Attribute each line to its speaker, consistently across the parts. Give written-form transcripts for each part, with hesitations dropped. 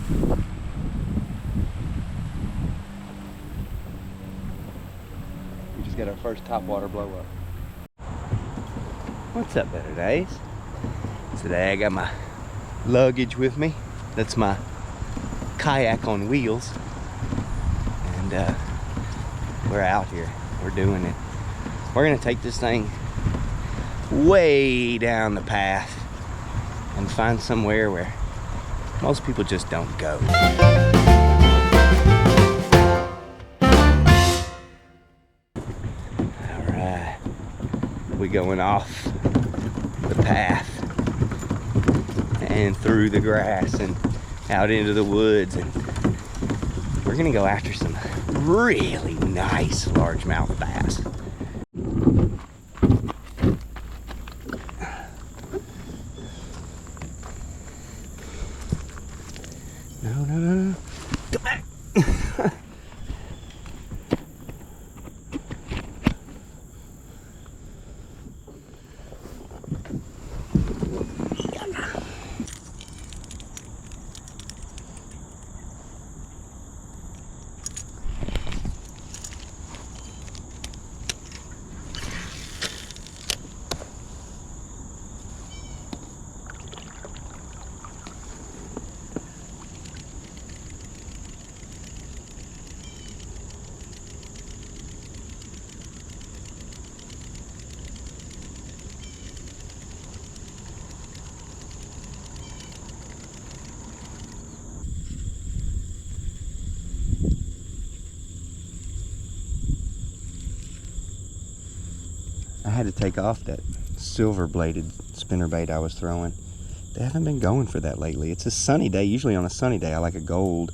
Speaker 1: We just got our first topwater blow up. What's up, Better Days? Today I got my luggage with me. That's my kayak on wheels. And we're out here. We're doing it. We're gonna take this thing way down the path and find somewhere where most people just don't go. Alright, we going off the path and through the grass and out into the woods, and we're gonna go after some really nice largemouth bass. No. Come back. I had to take off that silver bladed spinnerbait I was throwing. They haven't been going for that lately. It's a sunny day. Usually on a sunny day I like a gold.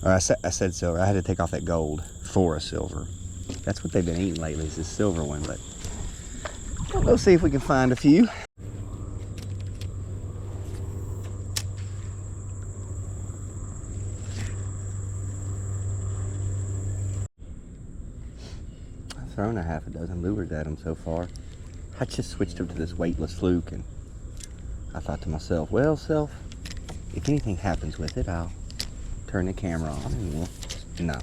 Speaker 1: Or I said silver. I had to take off that gold for a silver. That's what they've been eating lately, is this silver one. But we'll go see if we can find a few. I've thrown a half a dozen lures at them so far. I just switched them to this weightless fluke, and I thought to myself, well, self, if anything happens with it, I'll turn the camera on and we'll... No,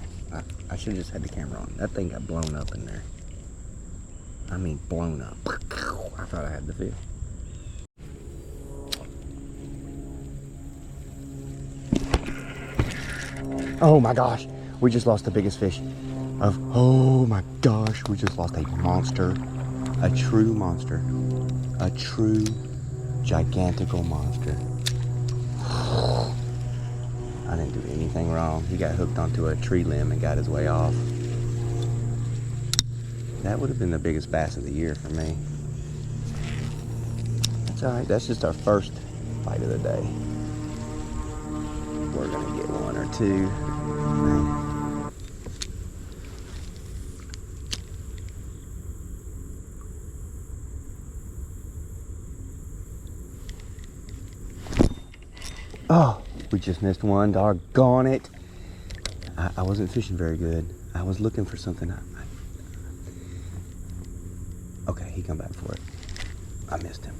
Speaker 1: I should have just had the camera on. That thing got blown up in there. I mean, blown up. I thought I had the feel. Oh my gosh, we just lost the biggest fish of... Oh my gosh, we just lost a monster. A true monster. A true gigantical monster. I didn't do anything wrong. He got hooked onto a tree limb and got his way off. That would have been the biggest bass of the year for me. That's alright, that's just our first bite of the day. We're gonna get one or two. Oh, we just missed one. Doggone it. I wasn't fishing very good. I was looking for something. Okay, he come back for it. I missed him.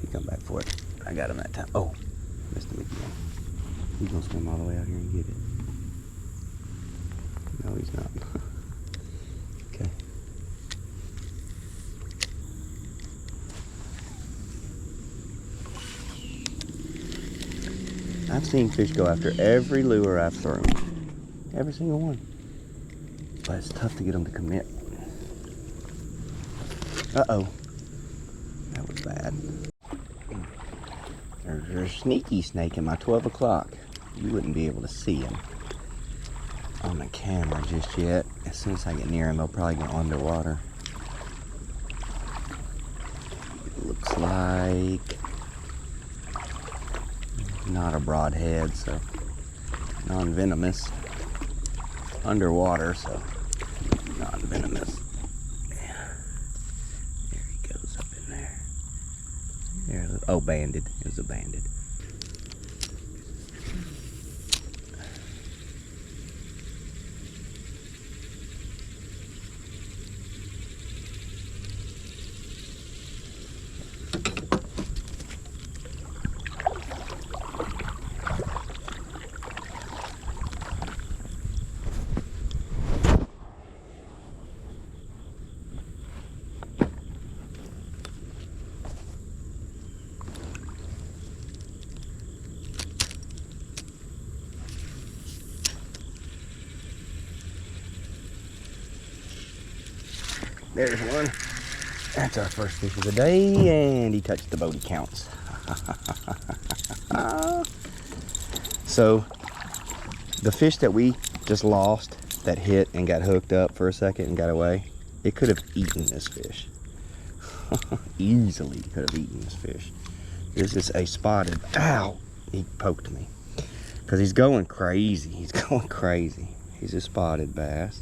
Speaker 1: He come back for it. I got him that time. Oh, missed him again. He's gonna swim all the way out here and get it. No, he's not. Okay. I've seen fish go after every lure I've thrown. Every single one. But it's tough to get them to commit. Uh-oh. That was bad. There's a sneaky snake in my 12 o'clock. You wouldn't be able to see him on the camera just yet. As soon as I get near him, he'll probably go underwater. It looks like not a broadhead, so non-venomous. Underwater, so non-venomous. Yeah. There he goes up in there. There. Oh, banded. It was a banded. There's one. That's our first fish of the day, and he touched the boat. He counts. So the fish that we just lost, that hit and got hooked up for a second and got away, it could have eaten this fish. Easily could have eaten this fish. This is a spotted. Ow! He poked me. Because he's going crazy. He's going crazy. He's a spotted bass.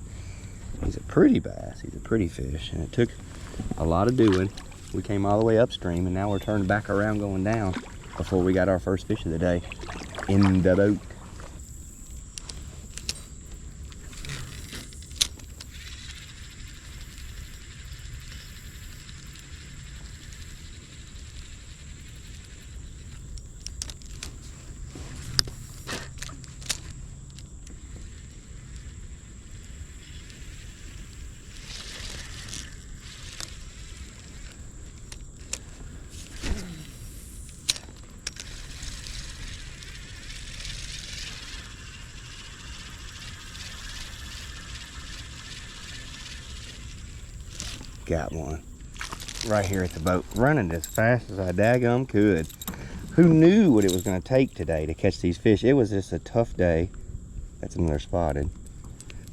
Speaker 1: He's a pretty bass. He's a pretty fish. And it took a lot of doing. We came all the way upstream, and now we're turning back around going down before we got our first fish of the day in the boat. Got one right here at the boat, running as fast as I daggum could. Who knew what it was going to take today to catch these fish? It was just a tough day. That's another spotted.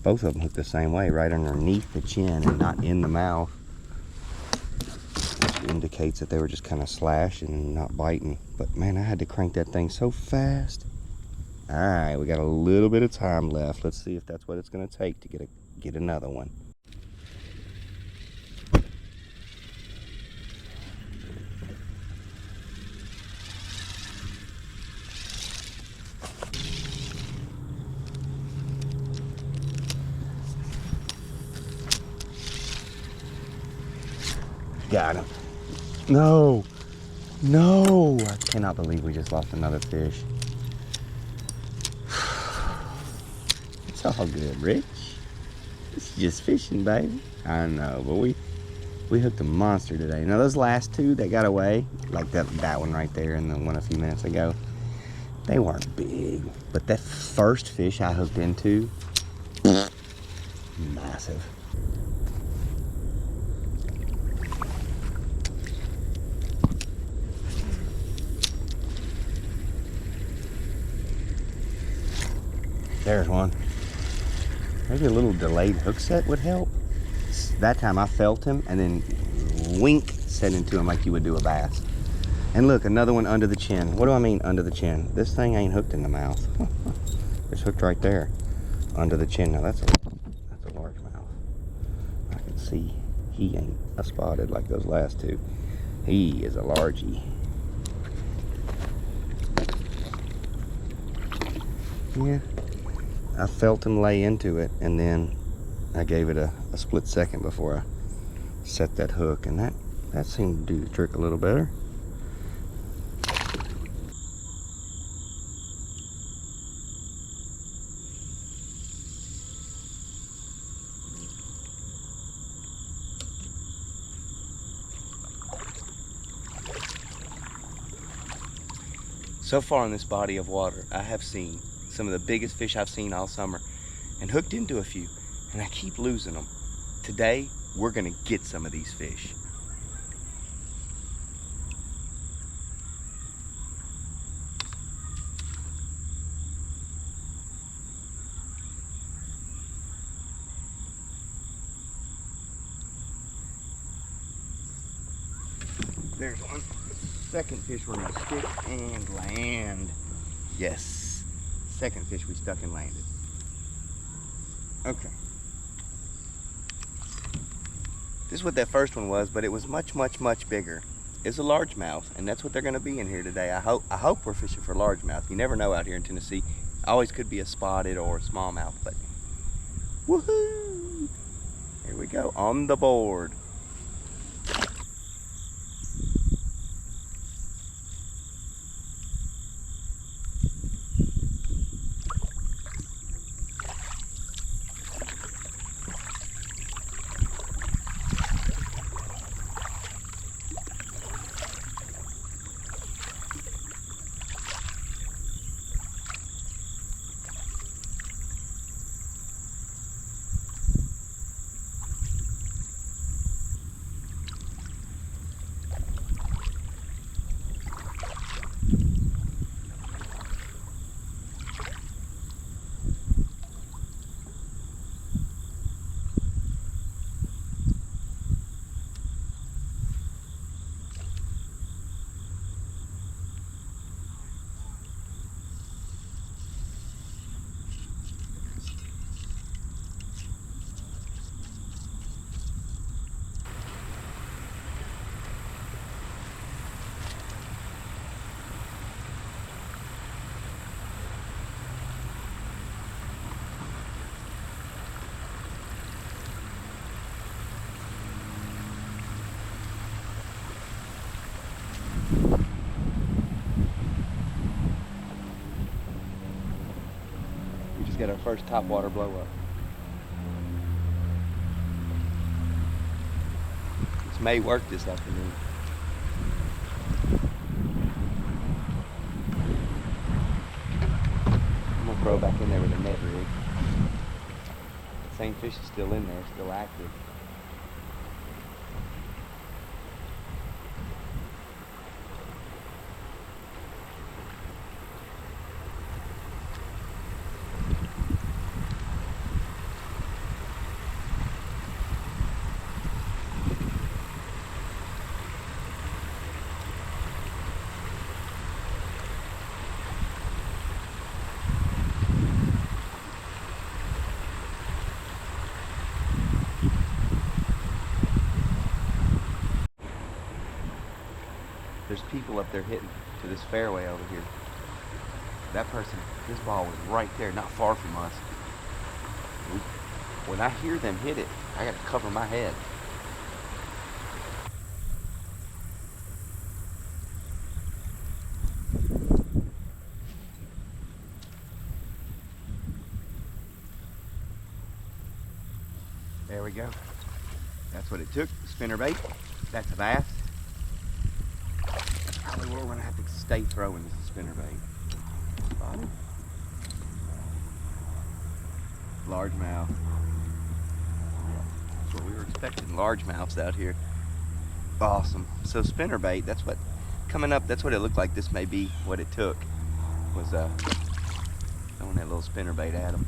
Speaker 1: Both of them hooked the same way, right underneath the chin and not in the mouth, which indicates that they were just kind of slashing and not biting. But man, I had to crank that thing so fast. All right, we got a little bit of time left. Let's see if that's what it's going to take to get another one. Got him. No, no, I cannot believe we just lost another fish. It's all good, Rich. It's just fishing, baby. I know, but we hooked a monster today. Now those last two that got away, like that one right there and the one a few minutes ago, they weren't big. But that first fish I hooked into, massive. There's one. Maybe a little delayed hook set would help. That time I felt him and then wink set into him like you would do a bass. And look, another one under the chin. What do I mean under the chin? This thing ain't hooked in the mouth. It's hooked right there under the chin. Now that's a largemouth. I can see he ain't a spotted like those last two. He is a largie. Yeah. I felt him lay into it, and then I gave it a split second before I set that hook, and that seemed to do the trick a little better. So far in this body of water, I have seen some of the biggest fish I've seen all summer and hooked into a few, and I keep losing them. Today, we're gonna get some of these fish. There's one. Second fish we're gonna stick and land. Yes, second fish we stuck and landed. Okay. This is what that first one was, but it was much, much, much bigger. It's a largemouth, and that's what they're gonna be in here today. I hope we're fishing for largemouth. You never know out here in Tennessee. Always could be a spotted or a smallmouth, but woohoo! Here we go, on the board. first topwater blow up. This may work this afternoon. I'm gonna throw back in there with a net rig. The same fish is still in there, still active. There's people up there hitting to this fairway over here. That person, his ball was right there, not far from us. When I hear them hit it, I gotta cover my head. There we go. That's what it took. Spinner bait. That's a bass. That's probably where we're gonna have to stay throwing is the spinner bait. Spotted. Largemouth. That's what we were expecting. Largemouths out here. Awesome. So spinner bait. That's what coming up. That's what it looked like. This may be what it took. Was throwing that little spinner bait at them.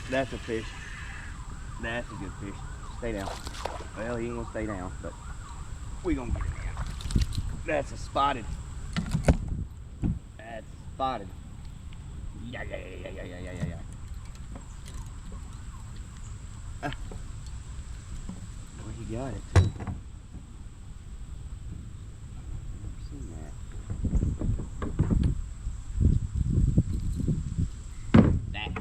Speaker 1: That's a fish. That's a good fish. Stay down. Well, he ain't gonna stay down, but we gonna get him in. That's a spotted. That's spotted. Yeah. Where he got it too. Never seen that. That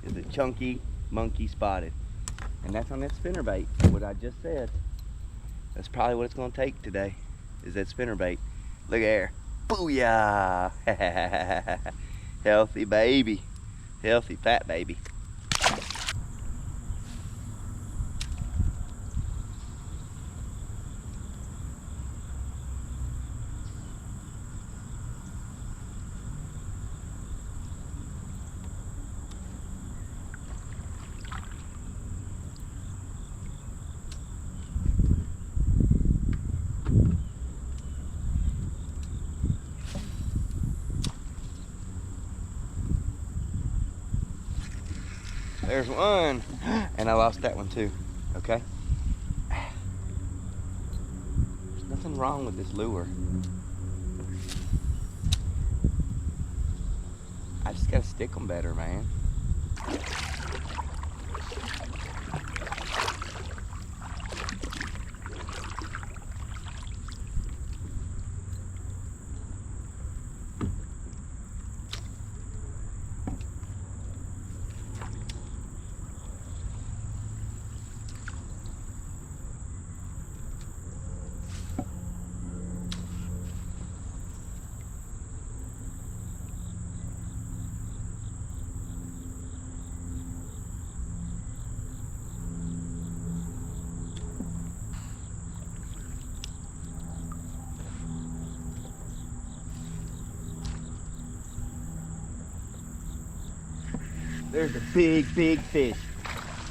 Speaker 1: is a chunky monkey spotted. And that's on that spinner bait. What I just said. That's probably what it's gonna take today. Is that spinner bait. Look there. Booyah! Healthy baby. Healthy fat baby. There's one, and I lost that one too, okay? There's nothing wrong with this lure. I just gotta stick them better, man. there's a big, big fish.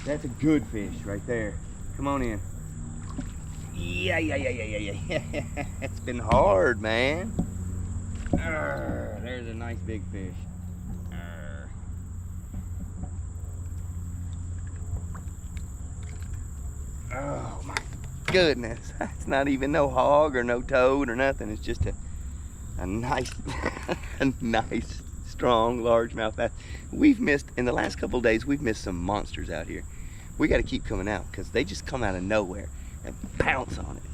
Speaker 1: That's a good fish right there. Come on in. Yeah. It's been hard, man. There's a nice big fish. Oh my goodness. It's not even no hog or no toad or nothing. It's just a nice, a nice, strong, largemouth. We've missed, in the last couple of days, we've missed some monsters out here. We got to keep coming out because they just come out of nowhere and pounce on it.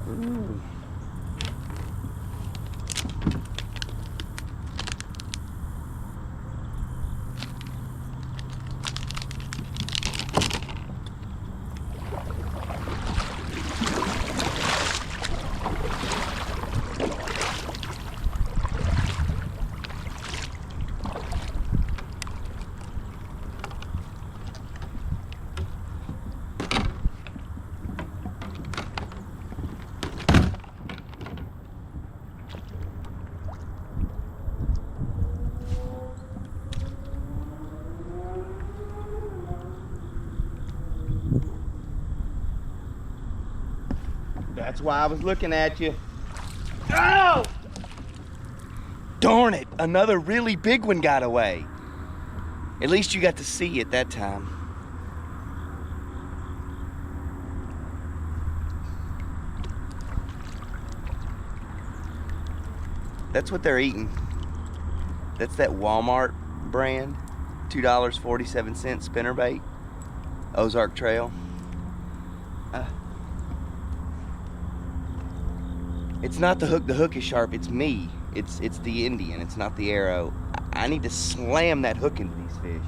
Speaker 1: Ooh. That's why I was looking at you. Oh! Darn it, another really big one got away. At least you got to see it that time. That's what they're eating. That's that Walmart brand, $2.47 spinnerbait, Ozark Trail. It's not the hook is sharp, it's me. It's the Indian, it's not the arrow. I need to slam that hook into these fish.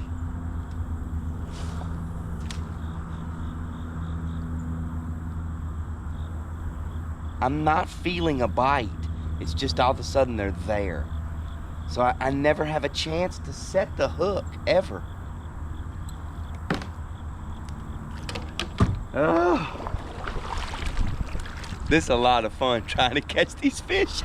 Speaker 1: I'm not feeling a bite. It's just all of a sudden they're there. So I never have a chance to set the hook, ever. Oh. This is a lot of fun trying to catch these fish.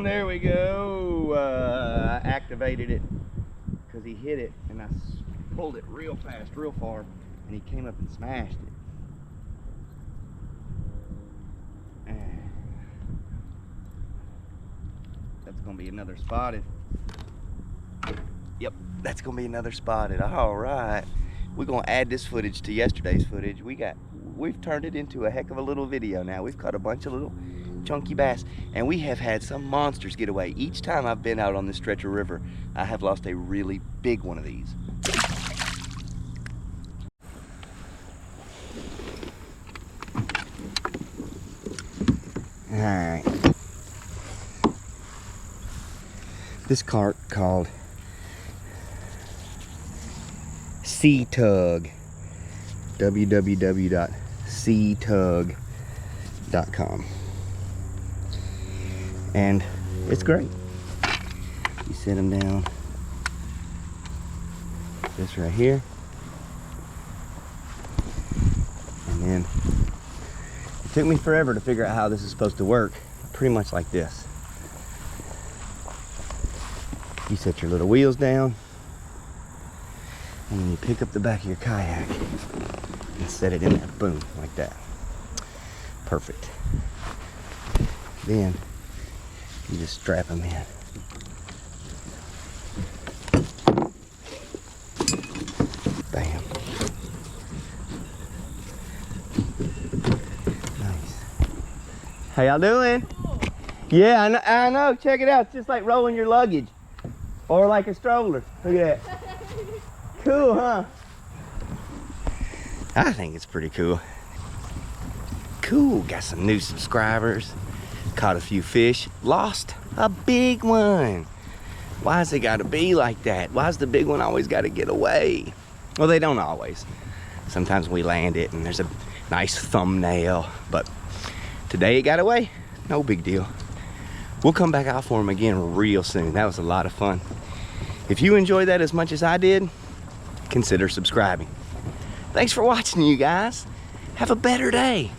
Speaker 1: There we go. I activated it because he hit it and I pulled it real fast, real far, and he came up and smashed it. That's gonna be another spotted. Yep, that's gonna be another spotted. All right, we're gonna add this footage to yesterday's footage. We've turned it into a heck of a little video now. We've caught a bunch of little chunky bass, and we have had some monsters get away. Each time I've been out on this stretch of river, I have lost a really big one of these. All right. This cart called Sea Tug, www.seatug.com, and it's great. You set them down, this right here, and then it took me forever to figure out how this is supposed to work. Pretty much like this. You set your little wheels down, And then you pick up the back of your kayak and set it in there, boom, like that. Perfect. Then you just strap them in. Bam. Nice. How y'all doing? Yeah, I know. Check it out. It's just like rolling your luggage. Or like a stroller. Look at that. Cool, huh? I think it's pretty cool. Cool. Got some new subscribers. Caught a few fish. Lost a big one. Why's it gotta be like that? Why's the big one always gotta get away? Well, they don't always. Sometimes we land it and there's a nice thumbnail, but today it got away. No big deal. We'll come back out for them again real soon. That was a lot of fun. If you enjoyed that as much as I did, consider subscribing. Thanks for watching, you guys. Have a better day.